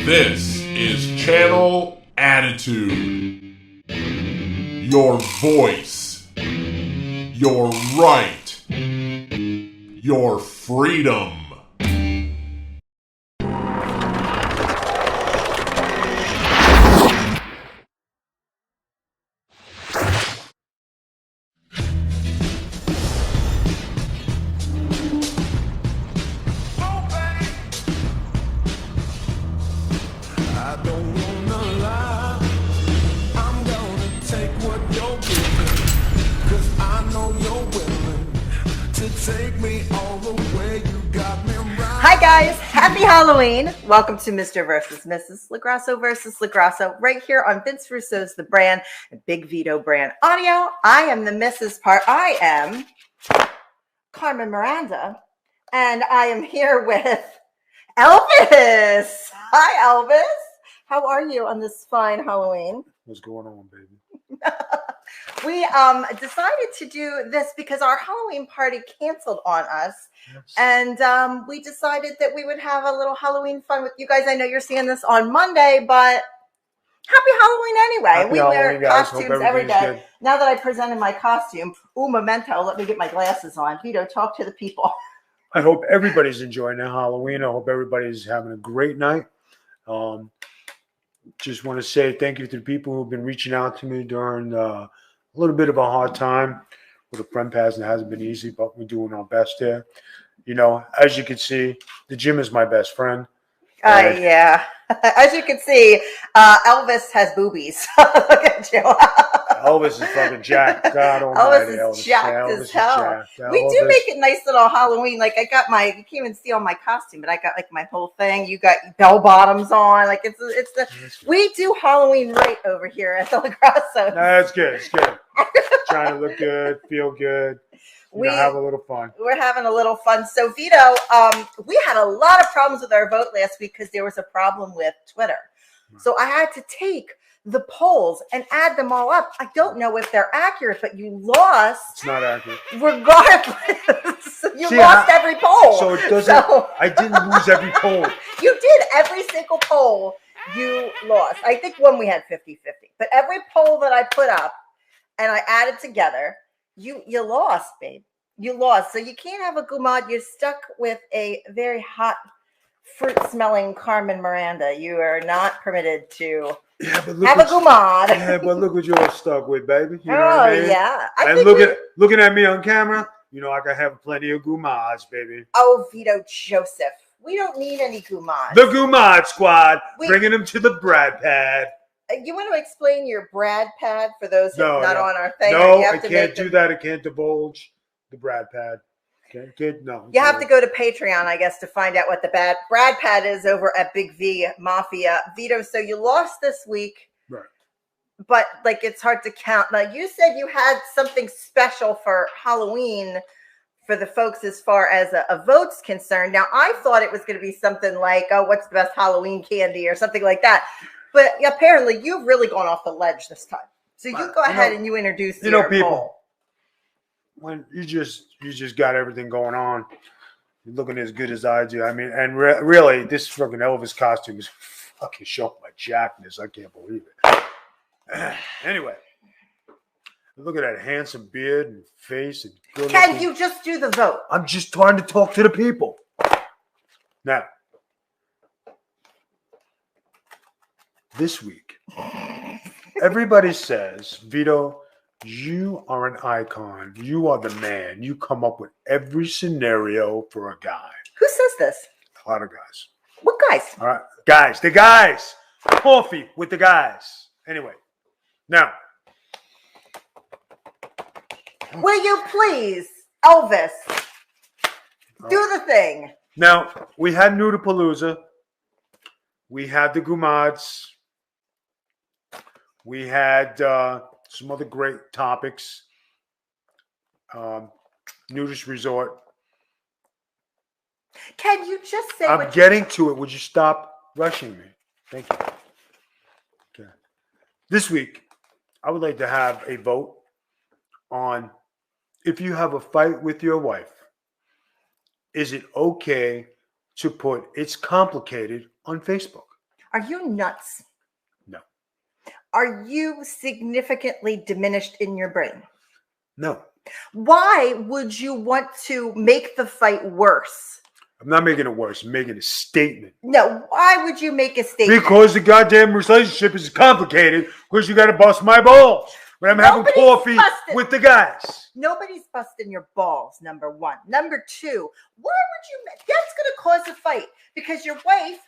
This is Channel Attitude. Your voice. Your right. Your freedom. Hi guys, happy Halloween. Welcome to Mr. versus Mrs. LaGrasso versus LaGrasso right here on Vince Russo's The Brand and Big Vito Brand Audio. I am the Mrs. part. I am Carmen Miranda and I am here with Elvis. Hi Elvis. How are you on this fine Halloween? What's going on, baby? We decided to do this because our Halloween party canceled on us. Yes. And we decided that we would have a little Halloween fun with you guys. I know you're seeing this on Monday, but happy Halloween anyway. Happy we Halloween, wear guys. costumes every day. Good. Now that I presented my costume, memento, let me get my glasses on. Vito, talk to the people. I hope everybody's enjoying their Halloween. I hope everybody's having a great night. Just want to say thank you to the people who've been reaching out to me during a little bit of a hard time with a friend pass, and it hasn't been easy, but we're doing our best here. You know, as you can see, the gym is my best friend. Yeah. As you can see, Elvis has boobies. Look at you. Elvis is fucking jacked. God almighty. Elvis is jacked as hell. We do make it nice little Halloween. Like I got you can't even see on my costume, but I got like my whole thing. You got bell bottoms on. Like we do Halloween right over here at the LaGrasso. No, it's good. It's good. Trying to look good, feel good. We have a little fun. We're having a little fun. So Vito, we had a lot of problems with our vote last week because there was a problem with Twitter. Right. So I had to take the polls and add them all up. I don't know if they're accurate, but you lost. It's not accurate. Regardless. You lost every poll. So it doesn't. I didn't lose every poll. You did. Every single poll you lost. I think one we had 50-50. But every poll that I put up and I added together, you lost, babe. You lost. So you can't have a gumad. You're stuck with a very hot, fruit-smelling Carmen Miranda. You are not permitted to have a gumad. Yeah, but look what you're stuck with, baby. You know what I mean? Yeah. Looking at me on camera, you know I can have plenty of gumads, baby. Oh, Vito Joseph. We don't need any gumads. The Gumad Squad, bringing them to the Brad Pad. You want to explain your Brad Pad for those who are not on our thing? No, I can't do that. I can't divulge the Brad Pad. No. You have to go to Patreon, I guess, to find out what the Brad Pad is over at Big V Mafia. Vito, so you lost this week. Right. But, like, it's hard to count. Now, you said you had something special for Halloween for the folks as far as a vote's concerned. Now, I thought it was going to be something like, oh, what's the best Halloween candy or something like that. But apparently, you've really gone off the ledge this time. So you go ahead and you introduce your poll. When you just got everything going on, you're looking as good as I do. I mean, and really, this fucking Elvis costume is fucking showing my jackness. I can't believe it. Anyway, look at that handsome beard and face and good. Can you just do the vote? I'm just trying to talk to the people. Now, this week, everybody says, Vito, you are an icon. You are the man. You come up with every scenario for a guy. Who says this? A lot of guys. What guys? All right. Guys. The guys. Coffee with the guys. Anyway. Now. Will you please, Elvis, do the thing? Now, we had Noodlepalooza. We had the Gumads. We had some other great topics. Nudist resort. Can you just say I'm getting to it. Would you stop rushing me? Thank you. Okay. This week, I would like to have a vote on if you have a fight with your wife, is it okay to put "it's complicated" on Facebook? Are you nuts? No. Are you significantly diminished in your brain? No. Why would you want to make the fight worse? I'm not making it worse. I'm making a statement. No, why would you make a statement? Because the goddamn relationship is complicated because you got to bust my balls when I'm having coffee with the guys. Nobody's busting your balls, number one. Number two, why would you? That's going to cause a fight because your wife,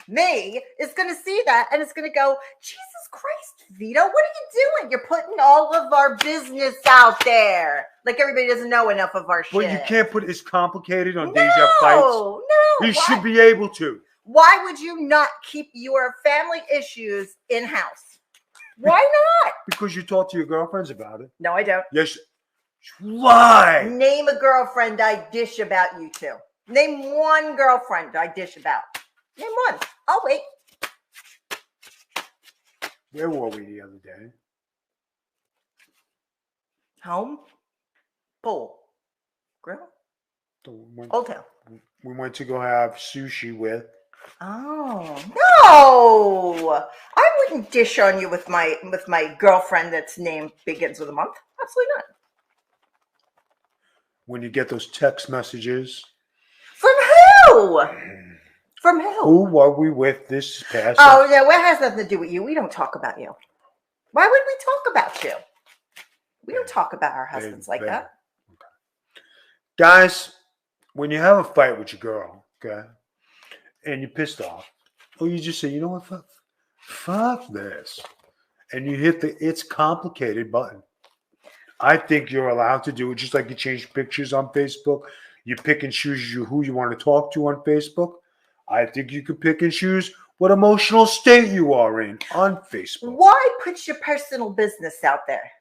me, is going to see that and it's going to go, Jesus Christ, Vito, what are you doing? You're putting all of our business out there. Like everybody doesn't know enough of our shit. But you can't put it's complicated on days you have fights. No. You should be able to. Why would you not keep your family issues in-house? Why not? Because you talk to your girlfriends about it. No, I don't. Yes. Why? Name a girlfriend I dish about you two. Name one girlfriend I dish about. Name one. I'll wait. Where were we the other day? Home. Pool. Grill. Hotel. We went to go have sushi with. Oh no! I wouldn't dish on you with my girlfriend that's name begins with a month. Absolutely not. When you get those text messages. From who? From who? Who were we with this past? Oh no, it has nothing to do with you. We don't talk about you. Why would we talk about you? We don't talk about our husbands like that. Okay. Guys, when you have a fight with your girl, okay, and you're pissed off, or you just say, you know what, fuck this, and you hit the it's complicated button. I think you're allowed to do it, just like you change pictures on Facebook. You pick and choose who you want to talk to on Facebook. I think you could pick and choose what emotional state you are in on Facebook. Why put your personal business out there?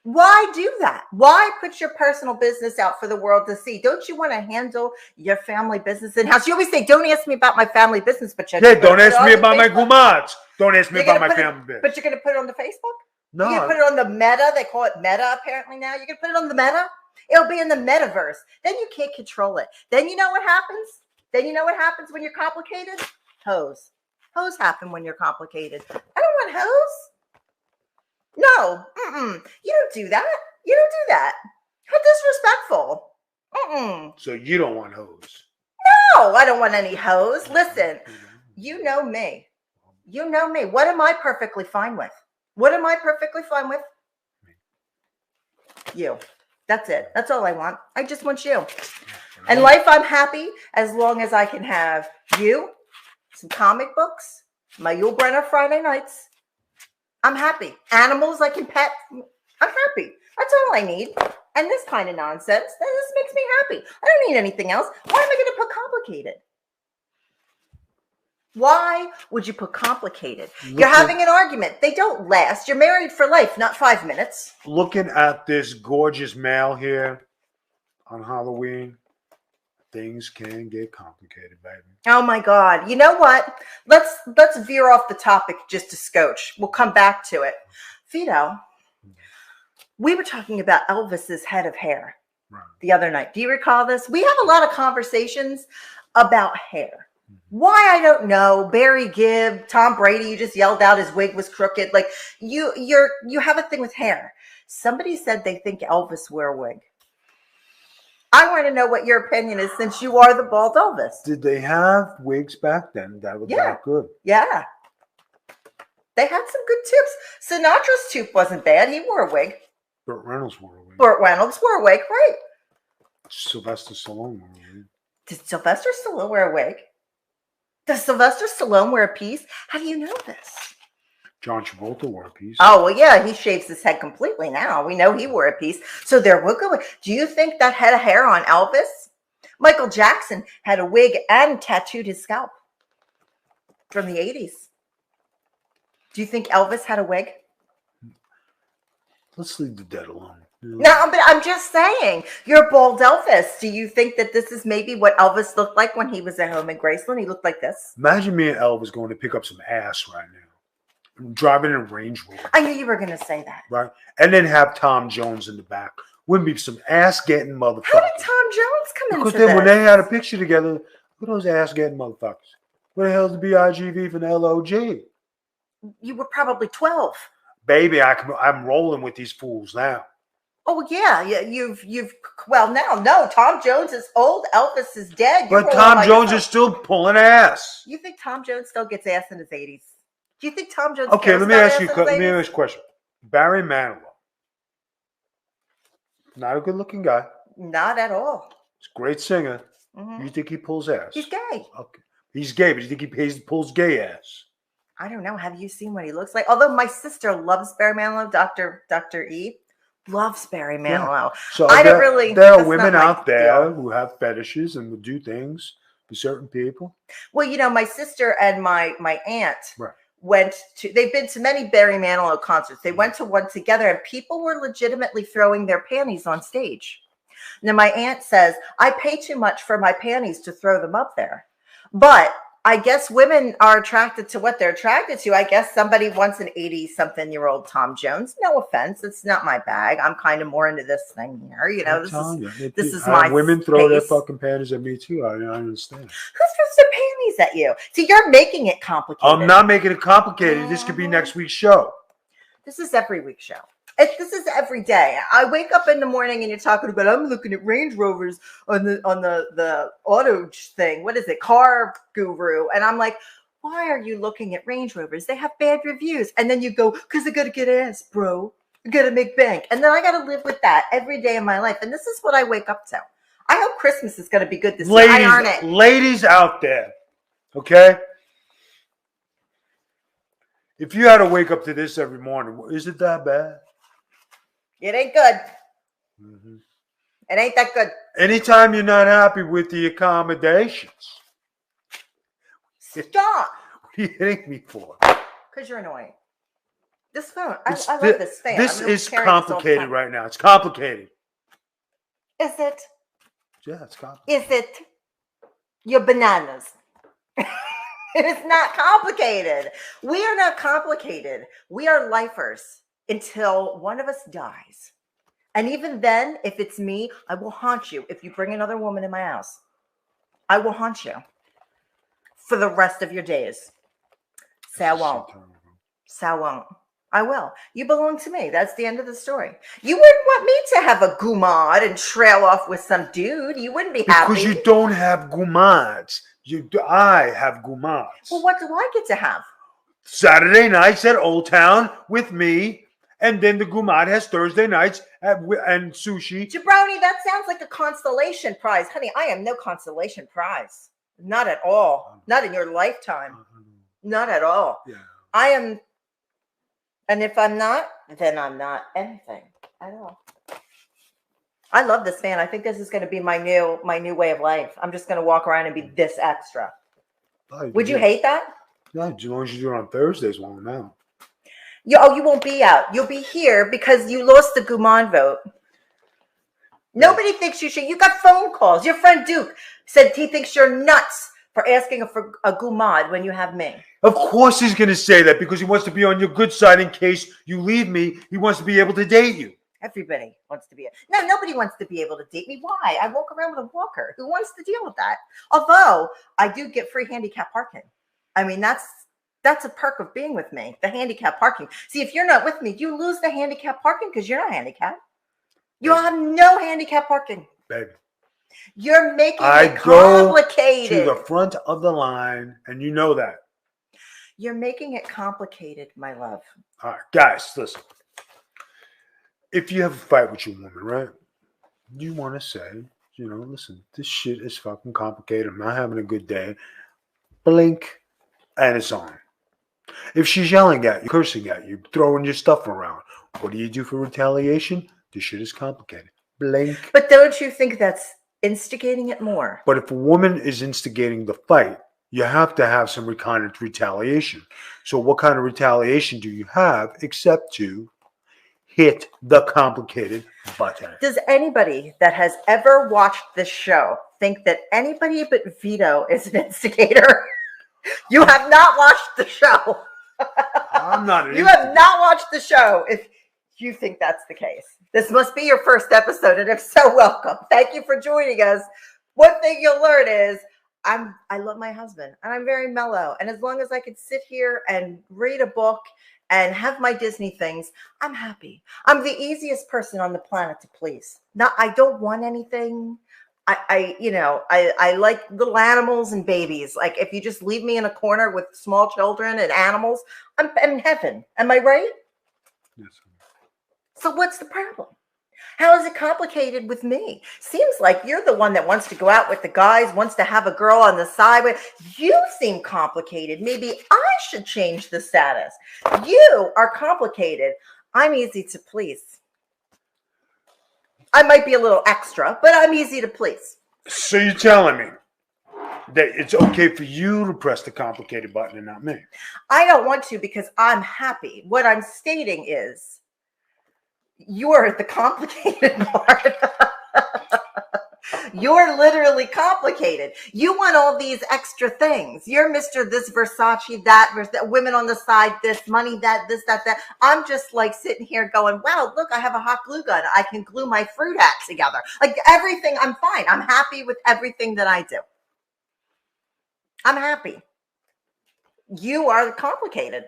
Why do that? Why put your personal business out for the world to see? Don't you want to handle your family business in-house? You always say, don't ask me about my family business, but you're don't ask me about my gumats. Don't ask me about my family business. But you're going to put it on the Facebook? No. You're going to put it on the Meta? They call it Meta apparently now. You're going to put it on the Meta? It'll be in the metaverse. Then you can't control it. Then you know what happens? Then you know what happens when you're complicated? Hoes. Hoes happen when you're complicated. I don't want hoes. No, you don't do that. You don't do that. How disrespectful. So you don't want hoes? No, I don't want any hoes. Listen, you know me. You know me. What am I perfectly fine with? What am I perfectly fine with? You. That's it. That's all I want. I just want you. In life, I'm happy as long as I can have you, some comic books, my Yul Brenner Friday nights. I'm happy. Animals I can pet. I'm happy. That's all I need. And this kind of nonsense, this makes me happy. I don't need anything else. Why am I going to put complicated? Why would you put complicated? You're having an argument. They don't last. You're married for life, not 5 minutes. Looking at this gorgeous male here on Halloween, things can get complicated, baby. Oh my God. You know what? Let's veer off the topic just a scotch. We'll come back to it. Vito, we were talking about Elvis's head of hair the other night. Do you recall this? We have a lot of conversations about hair. Why, I don't know. Barry Gibb, Tom Brady, you just yelled out his wig was crooked. Like you have a thing with hair. Somebody said they think Elvis wore a wig. I want to know what your opinion is since you are the bald Elvis. Did they have wigs back then that were that good? Yeah. They had some good tips. Sinatra's tooth wasn't bad. He wore a wig. Burt Reynolds wore a wig. Burt Reynolds wore a wig, right? Sylvester Stallone wore a wig. Did Sylvester Stallone wear a wig? Does Sylvester Stallone wear a piece? How do you know this? John Travolta wore a piece. Oh, well, yeah, he shaves his head completely now. We know he wore a piece. So there will go. Do you think that had a hair on Elvis? Michael Jackson had a wig and tattooed his scalp from the 80s. Do you think Elvis had a wig? Let's leave the dead alone. No, but I'm just saying, you're bald Elvis. Do you think that this is maybe what Elvis looked like when he was at home in Graceland? He looked like this. Imagine me and Elvis going to pick up some ass right now. Driving in a Range Rover. I knew you were going to say that. Right? And then have Tom Jones in the back. Wouldn't be some ass-getting motherfuckers. How did Tom Jones come into Because then this? when they had a picture together, look at those ass-getting motherfuckers. What the hell is the BIGV from LOG? You were probably 12. Baby, I'm rolling with these fools now. Oh yeah, well now no. Tom Jones is old. Elvis is dead. But Tom Jones is still pulling ass. You think Tom Jones still gets ass in his 80s? Do you think Tom Jones? Okay, let me ask you a question. Barry Manilow, not a good-looking guy. Not at all. He's a great singer. Mm-hmm. You think he pulls ass? He's gay. Okay, he's gay, but you think he pulls gay ass? I don't know. Have you seen what he looks like? Although my sister loves Barry Manilow, Dr. E. Loves Barry Manilow. Yeah. So I don't really. There are women out there who have fetishes and will do things for certain people. Well, you know, my sister and my aunt they've been to many Barry Manilow concerts. They went to one together and people were legitimately throwing their panties on stage. Now, my aunt says, I pay too much for my panties to throw them up there. But I guess women are attracted to what they're attracted to. I guess somebody wants an 80-something-year-old Tom Jones. No offense. It's not my bag. I'm kind of more into this thing here. You know, this is my women throw their fucking panties at me, too. I understand. Who throws their panties at you? See, you're making it complicated. I'm not making it complicated. This could be next week's show. This is every week's show. This is every day. I wake up in the morning and you're talking about, I'm looking at Range Rovers on the auto thing. What is it? Car Guru. And I'm like, why are you looking at Range Rovers? They have bad reviews. And then you go, because I got to get ass, bro. I got to make bank. And then I got to live with that every day of my life. And this is what I wake up to. I hope Christmas is going to be good this year. I earn it. Ladies out there, okay? If you had to wake up to this every morning, is it that bad? It ain't good. Mm-hmm. It ain't that good. Anytime you're not happy with the accommodations. Stop. What are you hitting me for? Because you're annoying. This phone, I love this fan. This is complicated right now. It's complicated. Is it? Yeah, it's complicated. Is it? You're bananas. It is not complicated. We are not complicated. We are lifers. Until one of us dies. And even then, if it's me, I will haunt you. If you bring another woman in my house, I will haunt you for the rest of your days. Say I won't. Say I won't. I will. You belong to me. That's the end of the story. You wouldn't want me to have a gumad and trail off with some dude. You wouldn't be happy. Because you don't have gumads. I have gumads. Well, what do I get to have? Saturday nights at Old Town with me. And then the Gumad has Thursday nights and sushi. Jabroni, that sounds like a consolation prize. Honey, I am no consolation prize. Not at all. Not in your lifetime. Not at all. Yeah. I am. And if I'm not, then I'm not anything at all. I love this fan. I think this is going to be my new way of life. I'm just going to walk around and be this extra. Would you hate that? No, as long as you do it on Thursdays, won't now. You won't be out. You'll be here because you lost the Guman vote. Nobody thinks you should. You got phone calls. Your friend Duke said he thinks you're nuts for asking for a Gumad when you have me. Of course he's going to say that because he wants to be on your good side in case you leave me. He wants to be able to date you. Everybody wants to be. No, nobody wants to be able to date me. Why? I walk around with a walker. Who wants to deal with that? Although I do get free handicap parking. I mean, that's a perk of being with me, the handicap parking. See, if you're not with me, you lose the handicap parking because you're not handicapped. You have no handicap parking. Baby. You're making it complicated. I go to the front of the line, and you know that. You're making it complicated, my love. All right, guys, listen. If you have a fight with your woman, right, you want to say, listen, this shit is fucking complicated. I'm not having a good day. Blink, and it's on. If she's yelling at you, cursing at you, throwing your stuff around, what do you do for retaliation? This shit is complicated. Blink. But don't you think that's instigating it more? But if a woman is instigating the fight, you have to have some kind of retaliation. So what kind of retaliation do you have except to hit the complicated button? Does anybody that has ever watched this show think that anybody but Vito is an instigator? You have not watched the show. I'm not. You have not watched the show if you think that's the case. This must be your first episode, and if so, welcome. Thank you for joining us. One thing you'll learn is I love my husband and I'm very mellow. And as long as I could sit here and read a book and have my Disney things, I'm happy. I'm the easiest person on the planet to please. I don't want anything. I like little animals and babies. Like if you just leave me in a corner with small children and animals, I'm in heaven. Am I right? Yes. So what's the problem? How is it complicated with me? Seems like you're the one that wants to go out with the guys, wants to have a girl on the side. You seem complicated. Maybe I should change the status. You are complicated. I'm easy to please. I might be a little extra, but I'm easy to please. So you're telling me that it's okay for you to press the complicated button and not me? I don't want to because I'm happy. What I'm stating is you're the complicated part. You're literally complicated. You want all these extra things. You're Mr. This Versace, that, women on the side, this, money, that, this, that. I'm just like sitting here going, wow, look, I have a hot glue gun. I can glue my fruit hat together. Like everything, I'm fine. I'm happy with everything that I do. I'm happy. You are complicated.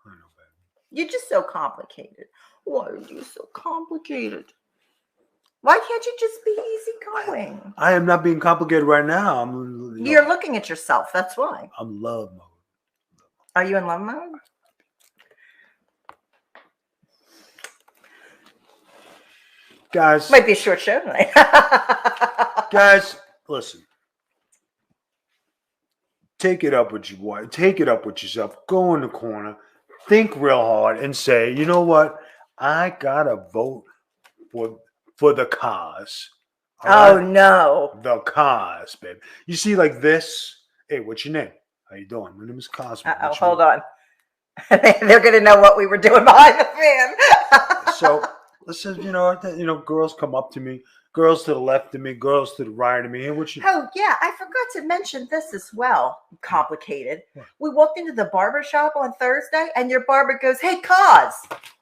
I know, baby. You're just so complicated. Why are you so complicated? Why can't you just be easygoing? I am not being complicated right now. You're looking at yourself. That's why. I'm love mode. Are you in love mode? Guys. Might be a short show tonight. Guys, listen. Take it up with your wife. Take it up with yourself. Go in the corner. Think real hard and say, you know what? I gotta vote for the cause. Oh, right? No. The cause, babe. You see, like this. Hey, what's your name? How you doing? My name is Cosmo. Hold on. They're gonna know what we were doing behind the fan. So listen, girls come up to me. Girls to the left of me, girls to the right of me. Hey, what you? Oh, yeah. I forgot to mention this as well. Complicated. What? We walked into the barber shop on Thursday, and your barber goes, hey, Cos,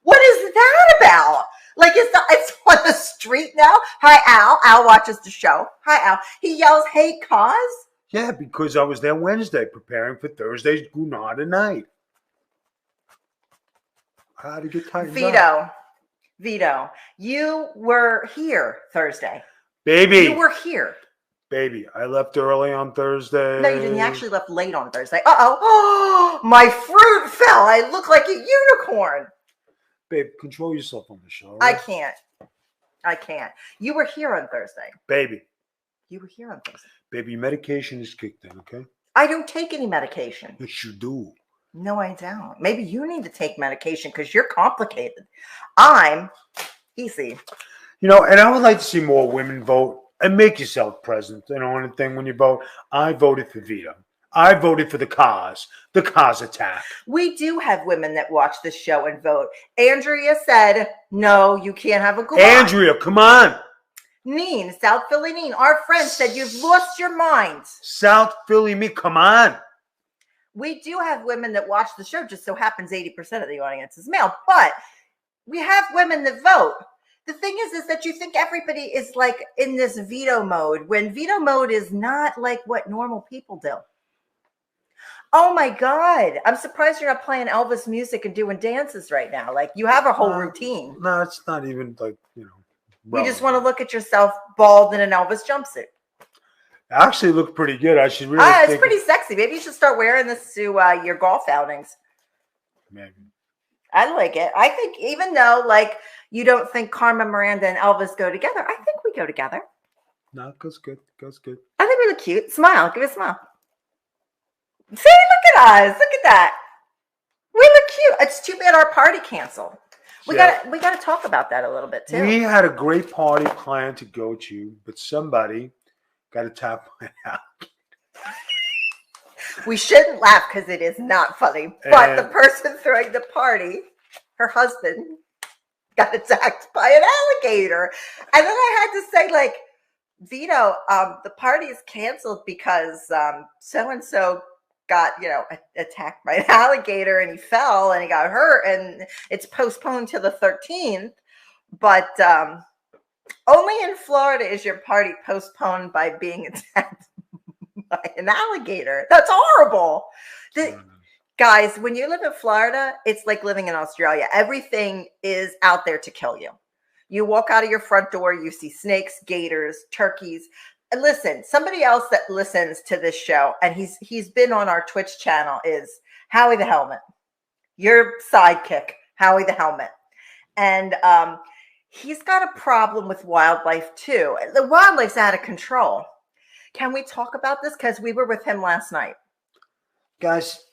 what is that about? Like, it's on the street now. Hi, Al. Al watches the show. Hi, Al. He yells, hey, Cos. Yeah, because I was there Wednesday preparing for Thursday's Gunada night. How to get tightened up. Vito, you were here Thursday. Baby. You were here. Baby, I left early on Thursday. No, you didn't. You actually left late on Thursday. Oh, my fruit fell. I look like a unicorn. Babe, control yourself on the show. Right? I can't. You were here on Thursday. Baby. You were here on Thursday. Baby, your medication is kicked in, okay? I don't take any medication. Yes, you do. No, I don't. Maybe you need to take medication because you're complicated. I'm easy. And I would like to see more women vote and make yourself present. Anything when you vote. I voted for Vito. I voted for the cause attack. We do have women that watch this show and vote. Andrea said, no, you can't have a go. Andrea, come on. Neen, South Philly Neen, our friend said you've lost your mind. South Philly me, come on. We do have women that watch the show. Just so happens 80% of the audience is male. But we have women that vote. The thing is that you think everybody is like in this veto mode when veto mode is not like what normal people do. Oh my God. I'm surprised you're not playing Elvis music and doing dances right now. Like you have a whole routine. No, it's not even like, We just want to look at yourself bald in an Elvis jumpsuit. Actually look pretty good. I should really it's pretty sexy. Maybe you should start wearing this to your golf outings. Maybe. I like it. I think even though like you don't think Carmen Miranda and Elvis go together, I think we go together. No, it goes good. I think we look cute. Smile. Give it a smile. See, look at us. Look at that. We look cute. It's too bad our party canceled. We gotta talk about that a little bit too. We had a great party planned to go to, but somebody got a tap my out. We shouldn't laugh because it is not funny. But the person throwing the party, her husband, got attacked by an alligator. And then I had to say, like, Vito, the party is canceled because so-and-so got, attacked by an alligator and he fell and he got hurt and it's postponed to the 13th. But only in Florida is your party postponed by being attacked by an alligator. That's horrible. Guys, when you live in Florida, it's like living in Australia. Everything is out there to kill you. You walk out of your front door, you see snakes, gators, turkeys. And listen, somebody else that listens to this show, and he's been on our Twitch channel, is Howie the Helmet. Your sidekick, Howie the Helmet. And he's got a problem with wildlife too. The wildlife's out of control. Can we talk about this? Because we were with him last night. Guys,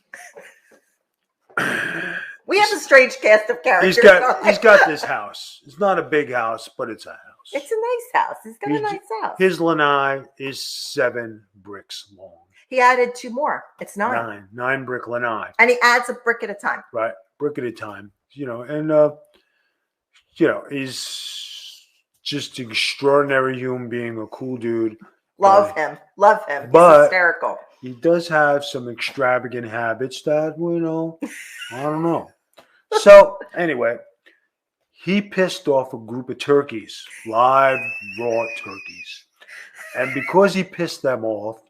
we have a strange cast of characters. He's got this house. It's not a big house, but it's a house. It's a nice house. He's got a nice house. His lanai is 7 bricks long. He added 2 more. It's 9. 9 brick lanai. And he adds a brick at a time. Right. Brick at a time. And he's just an extraordinary human being, a cool dude. Love him. He's hysterical. He does have some extravagant habits that, I don't know. So, anyway, he pissed off a group of turkeys, live, raw turkeys. And because he pissed them off,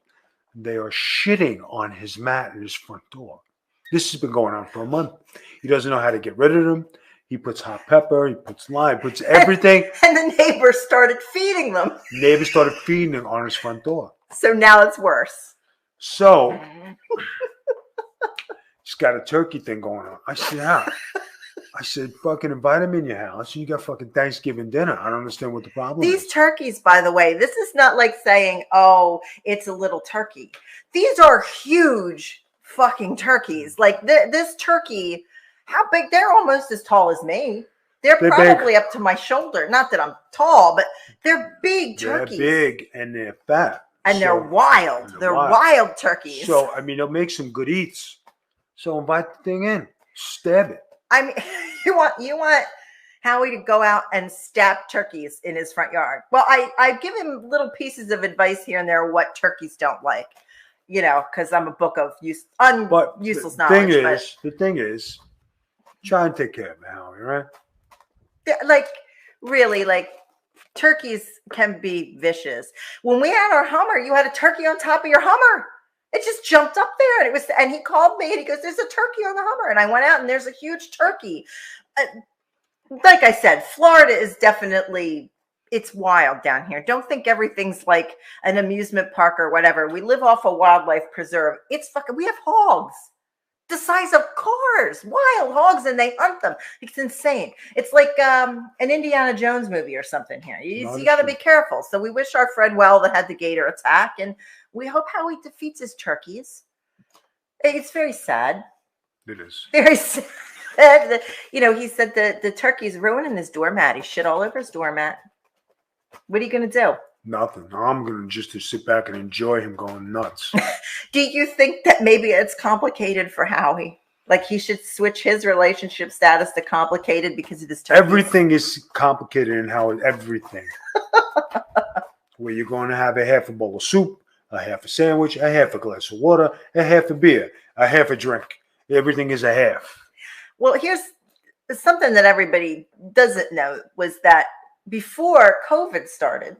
they are shitting on his mat in his front door. This has been going on for a month. He doesn't know how to get rid of them. He puts hot pepper, he puts lime, puts everything. And the neighbors started feeding them. Neighbors started feeding them on his front door. So now it's worse. So he's got a turkey thing going on. I said, how? I said, fucking invite him in your house. You got fucking Thanksgiving dinner. I don't understand what the problem is. These turkeys, by the way, this is not like saying, oh, it's a little turkey. These are huge fucking turkeys. Like this turkey, how big? They're almost as tall as me. They're probably big. Up to my shoulder. Not that I'm tall, but they're big turkeys. They're big and they're fat. And they're wild. They're wild turkeys. So, they'll make some good eats. So invite the thing in. Stab it. I mean, you want Howie to go out and stab turkeys in his front yard. Well, I give him little pieces of advice here and there what turkeys don't like, because I'm a book of useless knowledge. The thing is, try and take care of it, Howie, right? Like, really, turkeys can be vicious. When we had our Hummer, you had a turkey on top of your Hummer. It just jumped up there, and he called me and he goes, "There's a turkey on the Hummer." And I went out and there's a huge turkey. Like I said, Florida is definitely, it's wild down here. Don't think everything's like an amusement park or whatever. We live off a wildlife preserve. We have hogs the size of cars, wild hogs, and they hunt them. It's insane. It's like an Indiana Jones movie or something here. You got to be careful. So we wish our friend well that had the gator attack, and we hope Howie defeats his turkeys. It's very sad. It is. Very sad. He said the turkey's ruining his doormat. He shit all over his doormat. What are you going to do? Nothing. I'm going to just sit back and enjoy him going nuts. Do you think that maybe it's complicated for Howie? Like he should switch his relationship status to complicated because of this turkey? Everything is complicated in Howie. Everything. Where you're going to have a half a bowl of soup, a half a sandwich, a half a glass of water, a half a beer, a half a drink. Everything is a half. Well, here's something that everybody doesn't know was that before COVID started,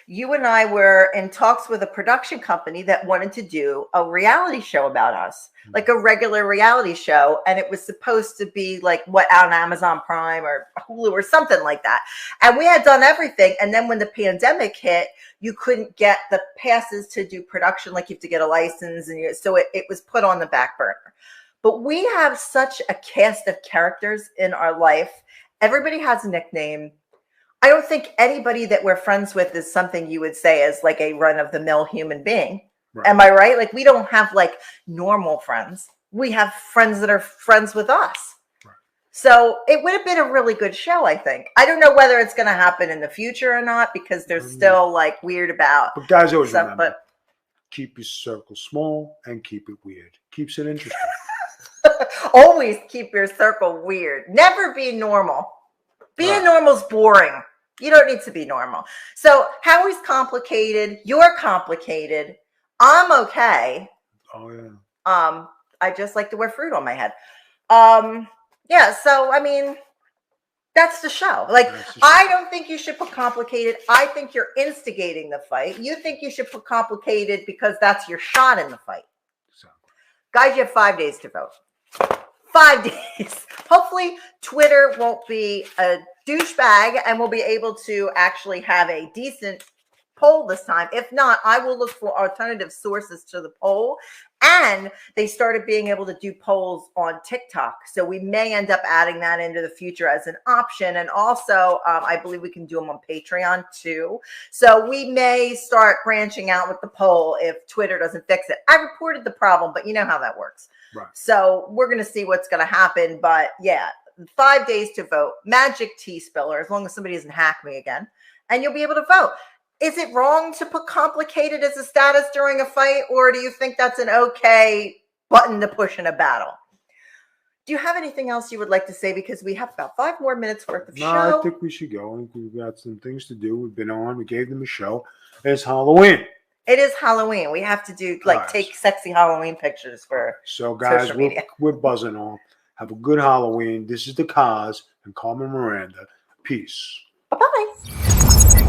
you and I were in talks with a production company that wanted to do a reality show about us, like a regular reality show. And it was supposed to be like on Amazon Prime or Hulu or something like that. And we had done everything. And then when the pandemic hit, you couldn't get the passes to do production. Like you have to get a license. And so it was put on the back burner. But we have such a cast of characters in our life. Everybody has a nickname. I don't think anybody that we're friends with is something you would say is like a run-of-the-mill human being. Right. Am I right? Like we don't have like normal friends. We have friends that are friends with us. Right. So it would have been a really good show, I think. I don't know whether it's going to happen in the future or not because they're still like weird about. But guys, always remember, keep your circle small and keep it weird. Keeps it interesting. Always keep your circle weird. Never be normal. Being normal's boring. You don't need to be normal. So Howie's complicated. You're complicated. I'm okay. Oh yeah. I just like to wear fruit on my head. Yeah. So I mean, That's the show. Like, That's the show. I don't think you should put complicated. I think you're instigating the fight. You think you should put complicated because that's your shot in the fight. So. Guys, you have 5 days to vote. 5 days. Hopefully, Twitter won't be a douchebag and we'll be able to actually have a decent poll this time. If not, I will look for alternative sources to the poll. And they started being able to do polls on TikTok. So we may end up adding that into the future as an option. And also, I believe we can do them on Patreon too. So we may start branching out with the poll if Twitter doesn't fix it. I reported the problem, but you know how that works. Right. So we're going to see what's going to happen. But yeah, 5 days to vote. Magic tea spiller, as long as somebody doesn't hack me again. And you'll be able to vote. Is it wrong to put complicated as a status during a fight, or do you think that's an okay button to push in a battle? Do you have anything else you would like to say? Because we have about 5 more minutes worth of show. No, I think we should go. I think we've got some things to do. We've been on. We gave them a show. It's Halloween. It is Halloween. We have to do take sexy Halloween pictures for so guys, social media. We're buzzing on. Have a good Halloween. This is the Cause and Carmen Miranda. Peace. Bye-bye.